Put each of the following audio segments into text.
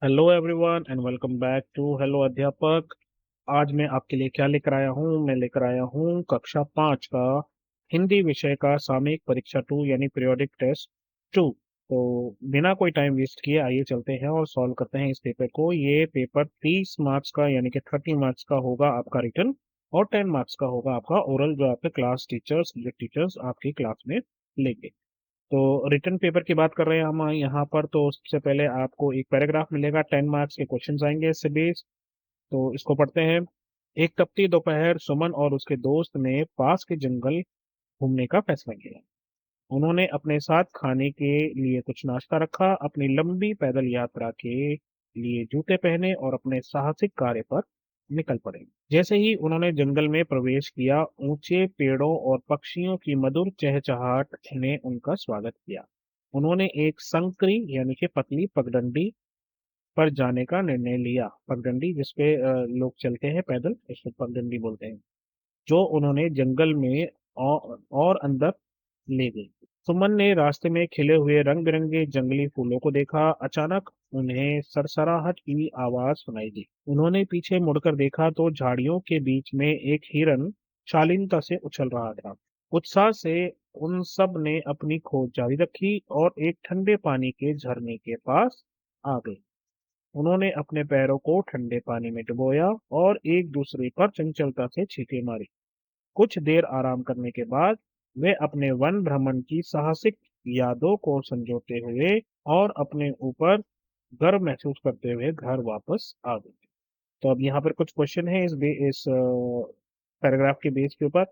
Hello everyone and welcome back to hello Adhyapak. आज मैं आपके लिए क्या लेकर आया हूँ? मैं लेकर आया हूँ कक्षा 5 का हिंदी विषय का सामयिक परीक्षा 2 यानी पीरियोडिक टेस्ट 2। तो बिना कोई टाइम वेस्ट किए आइए चलते हैं और सॉल्व करते हैं इस पेपर को। ये पेपर 30 मार्क्स का यानी कि 30 मार्क्स का होगा आपका रिटन, और 10 मार्क्स का होगा आपका ओरल, जो आपके क्लास टीचर्स, सब्जेक्ट टीचर्स आपकी क्लास में लेंगे। तो रिटर्न पेपर की बात कर रहे हैं हम यहाँ पर। तो सबसे पहले आपको एक पैराग्राफ मिलेगा, 10 मार्क्स के क्वेश्चंस आएंगे इससे बेस। तो इसको पढ़ते हैं। एक तपती दोपहर सुमन और उसके दोस्त ने पास के जंगल घूमने का फैसला किया। उन्होंने अपने साथ खाने के लिए कुछ नाश्ता रखा, अपनी लंबी पैदल यात्रा के लिए जूते पहने और अपने साहसिक कार्य पर निकल पड़े। जैसे ही उन्होंने जंगल में प्रवेश किया, ऊंचे पेड़ों और पक्षियों की मधुर चहचहाट ने उनका स्वागत किया। उन्होंने एक संकरी यानी कि पतली पगडंडी पर जाने का निर्णय लिया। पगडंडी जिसपे लोग चलते हैं पैदल, इसको पगडंडी बोलते हैं, जो उन्होंने जंगल में और अंदर ले गई। सुमन ने रास्ते में खिले हुए रंग बिरंगे जंगली फूलों को देखा। अचानक उन्हें सरसराहट की आवाज सुनाई दी। उन्होंने पीछे मुड़कर देखा तो झाड़ियों के बीच में एक हिरन शालीनता से उछल रहा था। उत्साह से उन सब ने अपनी खोज जारी रखी और एक ठंडे पानी के झरने के पास आ गए। उन्होंने अपने पैरों को ठंडे पानी में डुबोया और एक दूसरे पर चंचलता से छींटे मारी। कुछ देर आराम करने के बाद वे अपने वन भ्रमण की साहसिक यादों को संजोते हुए और अपने ऊपर गर्व महसूस करते हुए घर वापस आ गए। तो अब यहाँ पर कुछ क्वेश्चन है इस पैराग्राफ के बेस के ऊपर।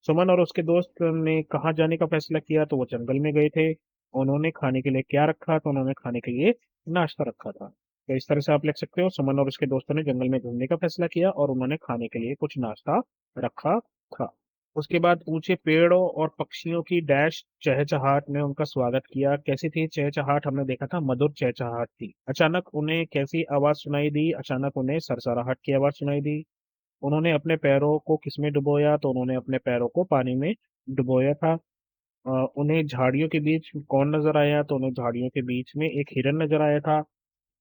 सुमन और उसके दोस्त ने कहाँ जाने का फैसला किया? तो वो जंगल में गए थे। उन्होंने खाने के लिए क्या रखा? तो उन्होंने खाने के लिए नाश्ता रखा था। तो इस तरह से आप लिख सकते हो, सुमन और उसके दोस्तों ने जंगल में घूमने का फैसला किया और उन्होंने खाने के लिए कुछ नाश्ता रखा था। उसके बाद ऊंचे पेड़ों और पक्षियों की डैश चहचहाट ने उनका स्वागत किया। कैसी थी चहचहाट? हमने देखा था मधुर चहचहाट थी। अचानक उन्हें कैसी आवाज सुनाई दी? अचानक उन्हें सरसराहट की आवाज सुनाई दी। उन्होंने अपने पैरों को किसमें डुबोया? तो उन्होंने अपने पैरों को पानी में डुबोया था। उन्हें झाड़ियों के बीच कौन नजर आया? तो उन्हें झाड़ियों के बीच में एक हिरन नजर आया था।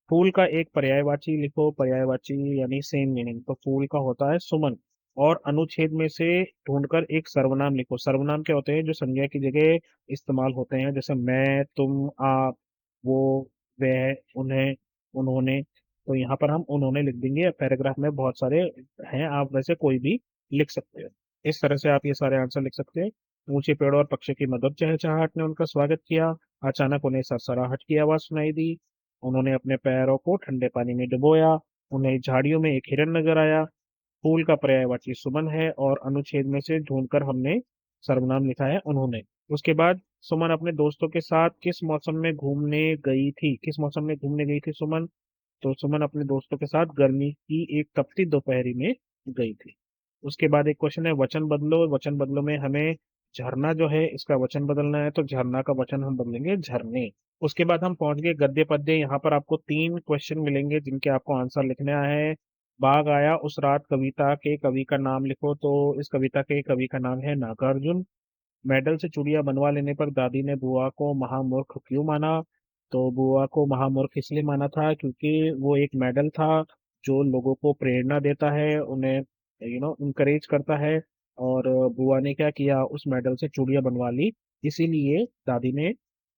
फूल का एक पर्यायवाची लिखो। पर्यायवाची यानी सेम मीनिंग। तो फूल का होता है सुमन। और अनुच्छेद में से ढूंढकर एक सर्वनाम लिखो। सर्वनाम क्या होते हैं? जो संज्ञा की जगह इस्तेमाल होते हैं, जैसे मैं, तुम, आप, वो, वह, उन्हें, उन्होंने। तो यहाँ पर हम उन्होंने लिख देंगे। पैराग्राफ में बहुत सारे हैं, आप वैसे कोई भी लिख सकते हो। इस तरह से आप ये सारे आंसर लिख सकते हैं। ऊंचे पेड़ों और पक्षी की मधुर चहचहाहट ने उनका स्वागत किया। अचानक उन्हें सरसराहट की आवाज सुनाई दी। उन्होंने अपने पैरों को ठंडे पानी में डुबोया। उन्हें झाड़ियों में एक हिरन नजर आया। फूल का पर्यायवाची सुमन है और अनुच्छेद में से ढूंढकर हमने सर्वनाम लिखा है उन्होंने। उसके बाद सुमन अपने दोस्तों के साथ किस मौसम में घूमने गई थी? किस मौसम में घूमने गई थी सुमन? तो सुमन अपने दोस्तों के साथ गर्मी की एक तपती दोपहरी में गई थी। उसके बाद एक क्वेश्चन है वचन बदलो। वचन बदलो में हमें झरना जो है इसका वचन बदलना है, तो झरना का वचन हम बदलेंगे झरने। उसके बाद हम पहुंच गए गद्य पद्य। यहाँ पर आपको 3 क्वेश्चन मिलेंगे जिनके आपको आंसर लिखने है। बाघ आया उस रात कविता के कवि का नाम लिखो। तो इस कविता के कवि का नाम है नागार्जुन। मेडल से चूड़ियां बनवा लेने पर दादी ने बुआ को महामूर्ख क्यों माना? तो बुआ को महामूर्ख इसलिए माना था क्योंकि वो एक मेडल था जो लोगों को प्रेरणा देता है, उन्हें इंकरेज करता है। और बुआ ने क्या किया? उस मेडल से चूड़ियां बनवा ली, इसीलिए दादी ने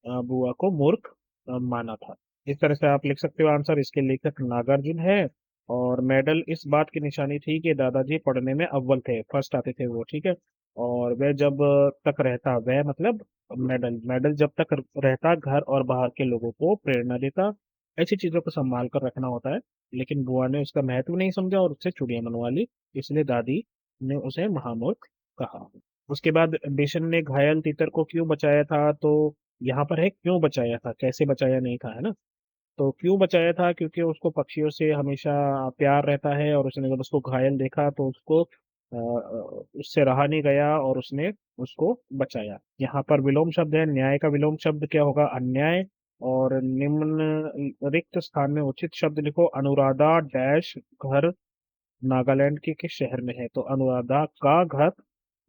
बुआ को मूर्ख माना था। इस तरह से आप लिख सकते हो आंसर। इसके लेखक नागार्जुन है। और मेडल इस बात की निशानी थी कि दादाजी पढ़ने में अव्वल थे, फर्स्ट आते थे वो, ठीक है। और वह जब तक रहता, वह मतलब मेडल, मेडल जब तक रहता घर और बाहर के लोगों को प्रेरणा देता। ऐसी चीजों को संभाल कर रखना होता है। लेकिन बुआ ने उसका महत्व नहीं समझा और उससे चूड़ियां बनवा ली, इसलिए दादी ने उसे महामूर्ख कहा। उसके बाद बेसन ने घायल तीतर को क्यों बचाया था? तो यहाँ पर है क्यों बचाया था, कैसे बचाया नहीं था, है ना। तो क्यों बचाया था? क्योंकि उसको पक्षियों से हमेशा प्यार रहता है और उसने जब उसको घायल देखा तो उसको उससे रहा नहीं गया और उसने उसको बचाया। यहाँ पर विलोम शब्द है। न्याय का विलोम शब्द क्या होगा? अन्याय। और निम्न रिक्त स्थान में उचित शब्द लिखो। अनुराधा डैश घर नागालैंड के किस शहर में है? तो अनुराधा का घर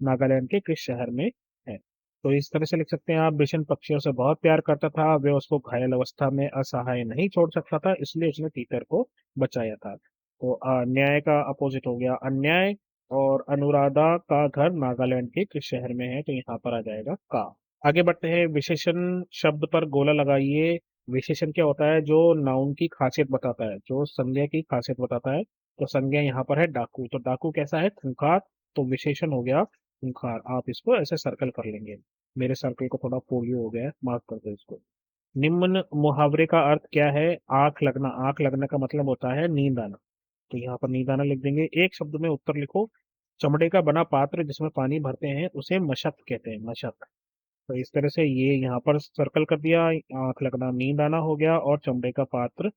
नागालैंड के किस शहर में है? तो इस तरह से लिख सकते हैं आप, बिशन पक्षियों से बहुत प्यार करता था, वे उसको घायल अवस्था में असहाय नहीं छोड़ सकता था, इसलिए उसने तीतर को बचाया था। तो न्याय का अपोजिट हो गया अन्याय। और अनुराधा का घर नागालैंड के किस शहर में है, तो यहाँ पर आ जाएगा का। आगे बढ़ते हैं, विशेषण शब्द पर गोला लगाइए। विशेषण क्या होता है, जो नाउन की खासियत बताता है, जो संज्ञा की खासियत बताता है। तो संज्ञा यहाँ पर है डाकू, तो डाकू कैसा है, खूंखार। तो विशेषण हो गया खूंखार, आप इसको ऐसे सर्कल कर लेंगे। मेरे सर्कल को थोड़ा पोलियो हो गया है, माफ कर दो इसको। निम्न मुहावरे का अर्थ क्या है, आंख लगना। आंख लगना का मतलब होता है नींद आना। तो यहाँ पर नींद आना लिख देंगे। एक शब्द में उत्तर लिखो। चमड़े का बना पात्र जिसमें पानी भरते हैं उसे मशक कहते हैं, मशक। तो इस तरह से ये यहाँ पर सर्कल कर दिया। आंख लगना नींद आना हो गया, और चमड़े का पात्र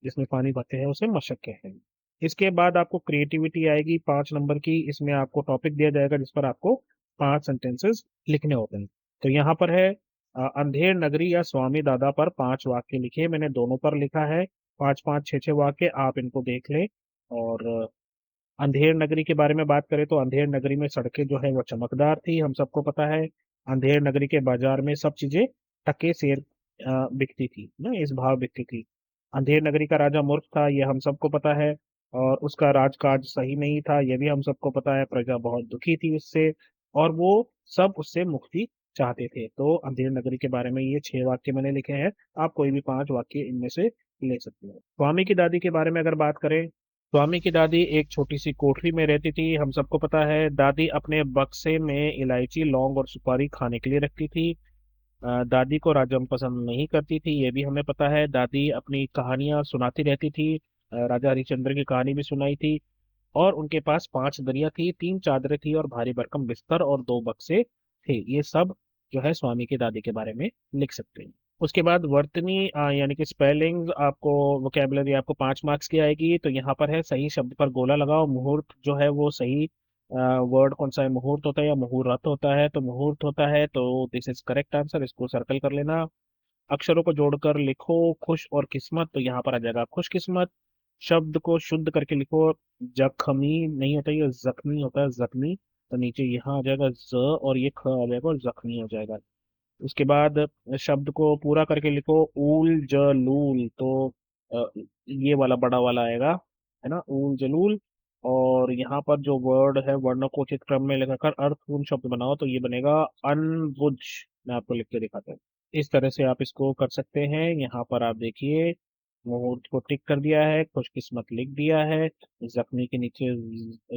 जिसमें पानी भरते हैं उसे मशक कहते हैं। इसके बाद आपको क्रिएटिविटी आएगी 5 नंबर की। इसमें आपको टॉपिक दिया जाएगा जिस पर आपको 5 सेंटेंसेस लिखने होते हैं। तो यहाँ पर है अंधेर नगरी या स्वामी दादा पर 5 वाक्य लिखे। मैंने दोनों पर लिखा है। 5 5 6 6 वाक्य आप इनको देख लें। और अंधेर नगरी के बारे में बात करें तो अंधेर नगरी में सड़कें जो है वो चमकदार थी, हम सबको पता है। अंधेर नगरी के बाजार में सब चीजें टके सेर बिकती थी ना, इस भाव बिकती थी। अंधेर नगरी का राजा मूर्ख था, ये हम सबको पता है। और उसका राजकाज सही नहीं था, ये भी हम सबको पता है। प्रजा बहुत दुखी थी उससे, और वो सब उससे मुक्ति चाहते थे। तो अंधेर नगरी के बारे में ये 6 वाक्य मैंने लिखे हैं। आप कोई भी 5 वाक्य इनमें से ले सकते हो। स्वामी की दादी के बारे में अगर बात करें, स्वामी की दादी एक छोटी सी कोठरी में रहती थी, हम सबको पता है। दादी अपने बक्से में इलायची, लौंग और सुपारी खाने के लिए रखती थी। दादी को राजम पसंद नहीं करती थी, ये भी हमें पता है। दादी अपनी कहानियां सुनाती रहती थी। राजा हरिश्चंद्र की कहानी भी सुनाई थी। और उनके पास 5 दरिया थी, 3 चादरें थी, और भारी भरकम बिस्तर और 2 बक्से थे। ये सब जो है स्वामी की दादी के बारे में लिख सकते हैं। उसके बाद वर्तनी यानी कि स्पेलिंग आपको, वोकेबलरी आपको 5 मार्क्स की आएगी। तो यहाँ पर है सही शब्द पर गोला लगाओ। मुहूर्त जो है वो सही वर्ड कौन सा है, मुहूर्त होता है या मुहूर्त होता है, तो मुहूर्त होता है। तो दिस इज करेक्ट आंसर, इसको सर्कल कर लेना। अक्षरों को जोड़कर लिखो, खुश और किस्मत, तो यहाँ पर आ जाएगा खुशकिस्मत। शब्द को शुद्ध करके लिखो। जख्मी नहीं होता, ये जख्मी होता है, जख्मी। तो नीचे यहाँ आ जाएगा ज, और ये ख आ जाएगा और जख्मी हो जाएगा। उसके बाद शब्द को पूरा करके लिखो। ऊल जलूल, तो ये वाला बड़ा वाला आएगा, है ना, ऊल जलूल। और यहाँ पर जो वर्ड है वर्णों को उचित क्रम में लगाकर अर्थपूर्ण शब्द बनाओ, तो ये बनेगा अनबुझ। मैं आपको लिख के दिखाता हूँ। इस तरह से आप इसको कर सकते हैं। यहाँ पर आप देखिए, मुहूर्त को टिक कर दिया है, खुशकिस्मत लिख दिया है, जख्मी के नीचे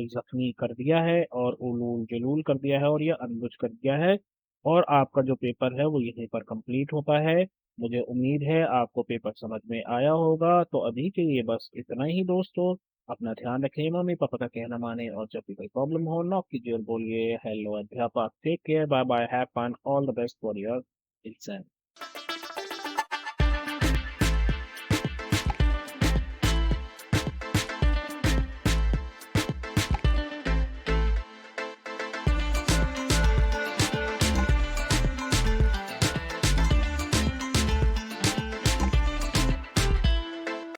जख्मी कर दिया है, और उलूल जलूल कर दिया है, और ये अनबुझ कर दिया है। और आपका जो पेपर है वो यहीं पर कंप्लीट होता है। मुझे उम्मीद है आपको पेपर समझ में आया होगा। तो अभी के लिए बस इतना ही दोस्तों। अपना ध्यान रखें, मम्मी पापा का कहना माने, और जब भी कोई प्रॉब्लम हो नॉक कीजिए और बोलिए hello Adhyapak, take care, bye bye, have fun, all the best for your exam.